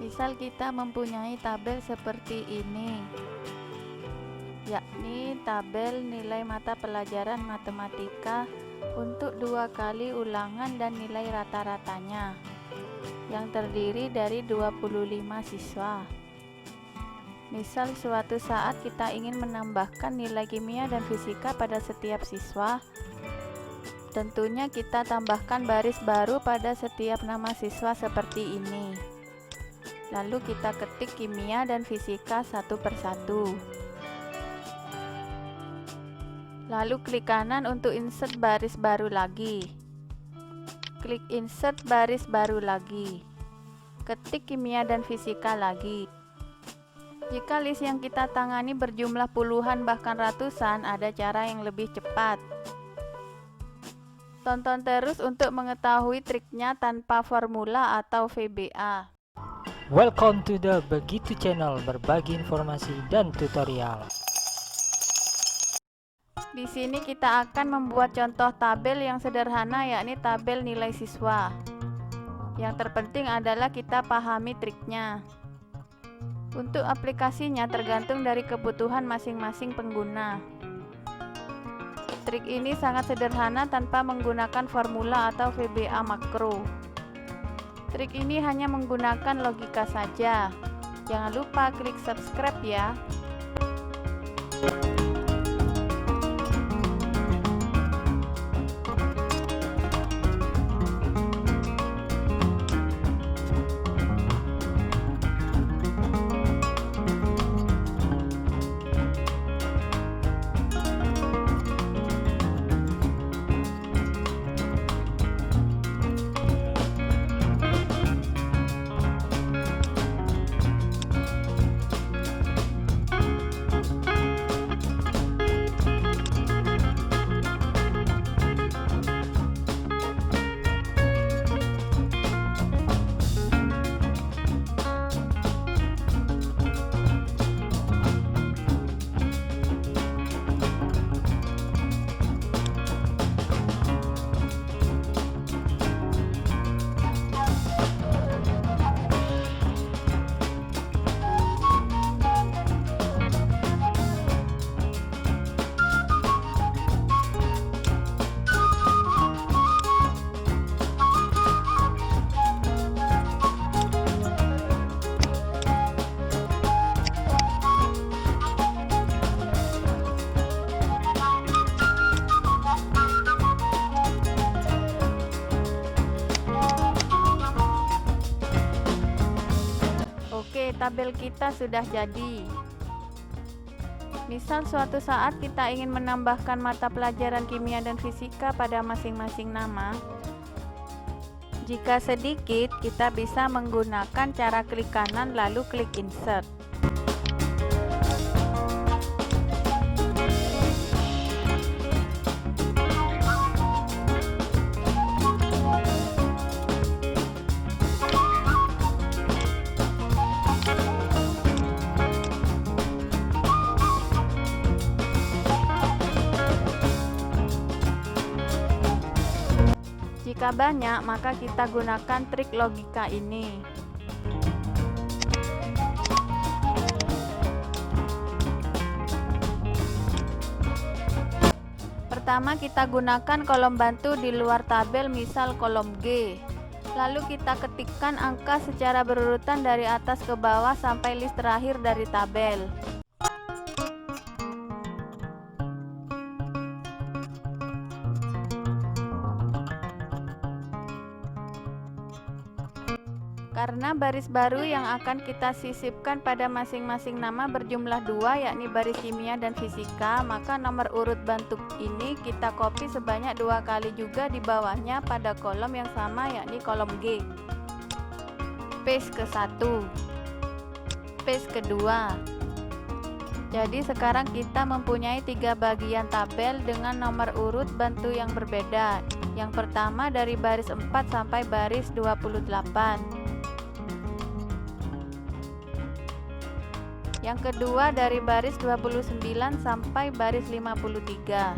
Misal kita mempunyai tabel seperti ini, yakni tabel nilai mata pelajaran matematika untuk 2 kali ulangan dan nilai rata-ratanya yang terdiri dari 25 siswa. Misal suatu saat kita ingin menambahkan nilai kimia dan fisika pada setiap siswa, tentunya kita tambahkan baris baru pada setiap nama siswa seperti ini. Lalu kita ketik kimia dan fisika satu persatu. Lalu klik kanan untuk insert baris baru lagi. Klik insert baris baru lagi. Ketik kimia dan fisika lagi. Jika list yang kita tangani berjumlah puluhan bahkan ratusan, ada cara yang lebih cepat. Tonton terus untuk mengetahui triknya tanpa formula atau VBA. Welcome to the Begitu Channel, berbagi informasi dan tutorial. Di sini kita akan membuat contoh tabel yang sederhana, yakni tabel nilai siswa. Yang terpenting adalah kita pahami triknya. Untuk aplikasinya tergantung dari kebutuhan masing-masing pengguna. Trik ini sangat sederhana tanpa menggunakan formula atau VBA makro. Trik ini hanya menggunakan logika saja. Jangan lupa klik subscribe ya. Oke, tabel kita sudah jadi. Misal suatu saat kita ingin menambahkan mata pelajaran kimia dan fisika pada masing-masing nama. Jika sedikit, kita bisa menggunakan cara klik kanan lalu klik insert. Jika banyak, maka kita gunakan trik logika ini. Pertama, kita gunakan kolom bantu di luar tabel, misal kolom G. Lalu kita ketikkan angka secara berurutan dari atas ke bawah sampai list terakhir dari tabel. Karena baris baru yang akan kita sisipkan pada masing-masing nama berjumlah 2, yakni baris kimia dan fisika, maka nomor urut bantu ini kita copy sebanyak 2 kali juga di bawahnya pada kolom yang sama, yakni kolom G. Paste ke 1, paste kedua. Jadi sekarang kita mempunyai 3 bagian tabel dengan nomor urut bantu yang berbeda. Yang pertama dari baris 4 sampai baris 28. Yang kedua dari baris 29 sampai baris 53.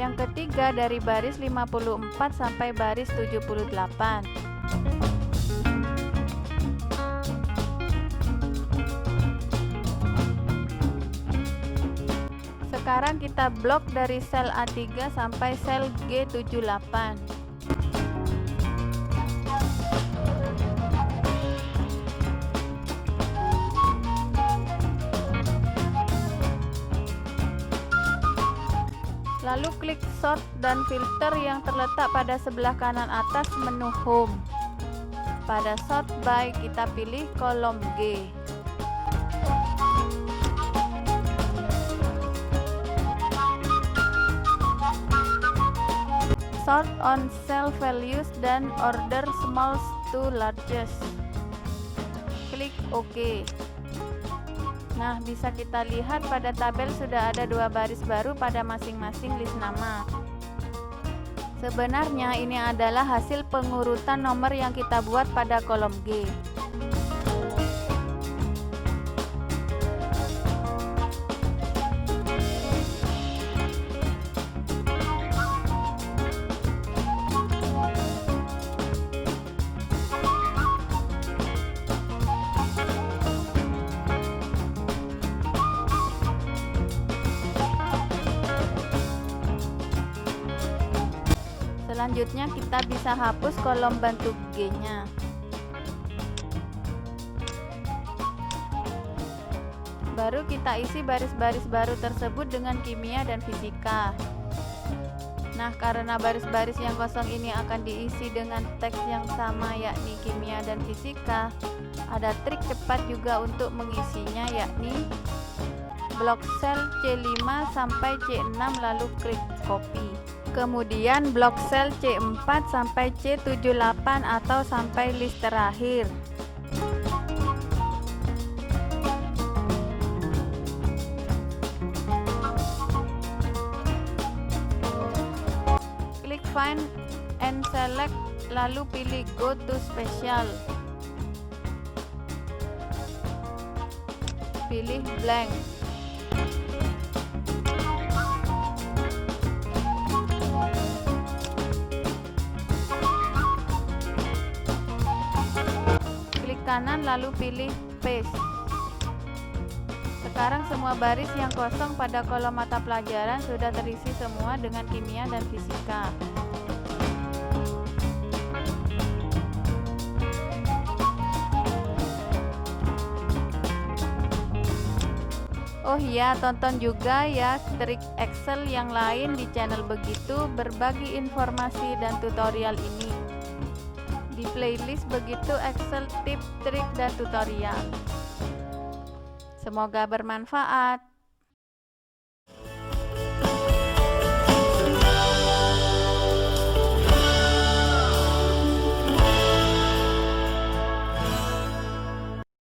Yang ketiga dari baris 54 sampai baris 78. Sekarang kita blok dari sel A3 sampai sel G78. Lalu klik sort dan filter yang terletak pada sebelah kanan atas menu home. Pada sort by kita pilih kolom G. Sort on cell values dan order smallest to largest. Klik OK. Nah, bisa kita lihat pada tabel sudah ada 2 baris baru pada masing-masing list nama. Sebenarnya ini adalah hasil pengurutan nomor yang kita buat pada kolom G. Selanjutnya kita bisa hapus kolom bantu G-nya. Baru kita isi baris-baris baru tersebut dengan kimia dan fisika. Nah, karena baris-baris yang kosong ini akan diisi dengan teks yang sama yakni kimia dan fisika, ada trik cepat juga untuk mengisinya yakni blok sel C5 sampai C6 lalu klik copy. Kemudian blok sel C4 sampai C78 atau sampai list terakhir. Klik find and select lalu pilih go to special. Pilih blank. Kanan lalu pilih paste. Sekarang semua baris yang kosong pada kolom mata pelajaran sudah terisi semua dengan kimia dan fisika. Oh iya, tonton juga ya trik Excel yang lain di channel Begitu Berbagi Informasi dan Tutorial ini. Di playlist Begitu Excel tip, trik, dan tutorial. Semoga bermanfaat.